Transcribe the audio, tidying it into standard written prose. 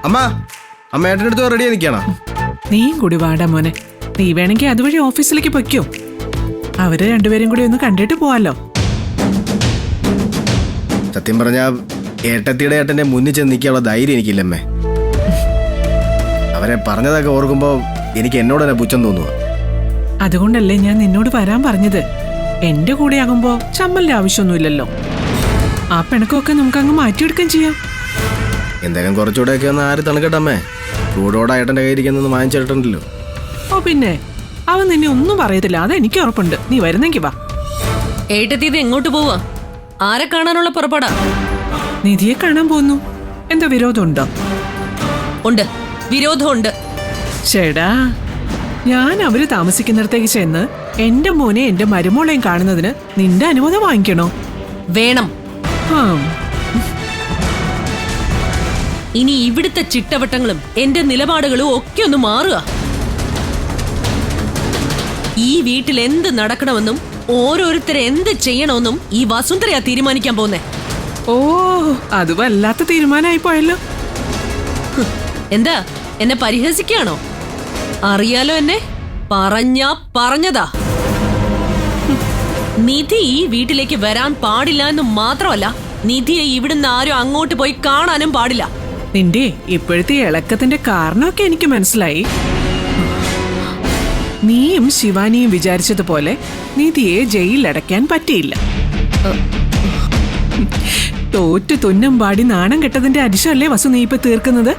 അമ്മ അമ്മ ഏട്ടൻ്റെ അടുത്ത് റെഡിയായി നിൽക്കണം. നീയും കൂടി വാടാ മോനെ. നീ വേണമെങ്കിൽ അതുവഴി ഓഫീസിലേക്ക് പൊയ്ക്കോ. അവര് രണ്ടുപേരും കൂടി ഒന്ന് കണ്ടിട്ട് പോവാലോ. സത്യം പറഞ്ഞാ ഏട്ടത്തിയുടെ ഏട്ടൻ്റെ മുന്നിൽ ചെന്ന് നിൽക്കാനുള്ള ധൈര്യം എനിക്കില്ലമ്മേ. അവരെ പറഞ്ഞതൊക്കെ ഓർക്കുമ്പോൾ എനിക്ക് എന്നോട് തന്നെ പുച്ഛം തോന്നുക. അതുകൊണ്ടല്ലേ ഞാൻ നിന്നോട് വരാൻ പറഞ്ഞത്. എന്റെ കൂടെ ആകുമ്പോ ചമ്മലിന്റെ ആവശ്യമൊന്നുമില്ലല്ലോ. ആ പിണക്കമൊക്കെ നമുക്ക് അങ്ങ് മാറ്റിയെടുക്കുകയും ചെയ്യാം. എന്തെങ്കിലും കുറച്ചുകൂടെയൊക്കെ ഒന്ന് ആര് തണുക്കട്ടമ്മേ. ചൂടോടെ ഏട്ടൻ്റെ കയ്യിരിക്കുന്നൊന്ന് വാങ്ങിച്ചിട്ടുണ്ടല്ലോ. ഓ പിന്നെ അവൻ നിന്നെ ഒന്നും പറയത്തില്ല, അതെനിക്ക് ഉറപ്പുണ്ട്. നീ വരുന്നെങ്കി വാ. ഏട്ടത്തി ഇത് എങ്ങോട്ട് പോവാ? ആരെ കാണാനുള്ള പുറപ്പാടാ? നിധിയെ കാണാൻ പോന്നു. എന്താ വിരോധമുണ്ടോ? ഉണ്ട്, വിരോധമുണ്ട്. ചേടാ, ഞാൻ അവര് താമസിക്കുന്നിടത്തേക്ക് ചെന്ന് എന്റെ മോനെ എന്റെ മരുമോളെയും കാണുന്നതിന് നിന്റെ അനുമതി വാങ്ങിക്കണോ? വേണം. ആ, ഇനി ഇവിടുത്തെ ചിട്ടവട്ടങ്ങളും എന്റെ നിലപാടുകളും ഒക്കെ ഒന്ന് മാറുക. ഈ വീട്ടിൽ എന്ത് നടക്കണമെന്നും ഓരോരുത്തരെ എന്ത് ചെയ്യണമെന്നും ഈ വസുന്ധരയാ തീരുമാനിക്കാൻ പോന്നേ. ഓ, അത് വല്ലാത്ത തീരുമാനമായി പോയല്ലോ. എന്താ എന്നെ പരിഹസിക്കാണോ? അറിയാലോ എന്നെ. പറഞ്ഞതാ. നിധി ഈ വീട്ടിലേക്ക് വരാൻ പാടില്ല എന്ന് മാത്രമല്ല, നിധിയെ ഇവിടുന്ന് ആരും അങ്ങോട്ട് പോയി കാണാനും പാടില്ല. നിന്റെ ഇപ്പോഴത്തെ ഇളക്കത്തിന്റെ കാരണമൊക്കെ എനിക്ക് മനസ്സിലായി. നീയും ശിവാനിയും വിചാരിച്ചതുപോലെ നിധിയെ ജയിലിലടയ്ക്കാൻ പറ്റിയില്ല. തോറ്റു തുന്നം പാടി നാണം കെട്ടതിന്റെ അരിശമല്ലേ വസു നീ ഇപ്പൊ തീർക്കുന്നത്?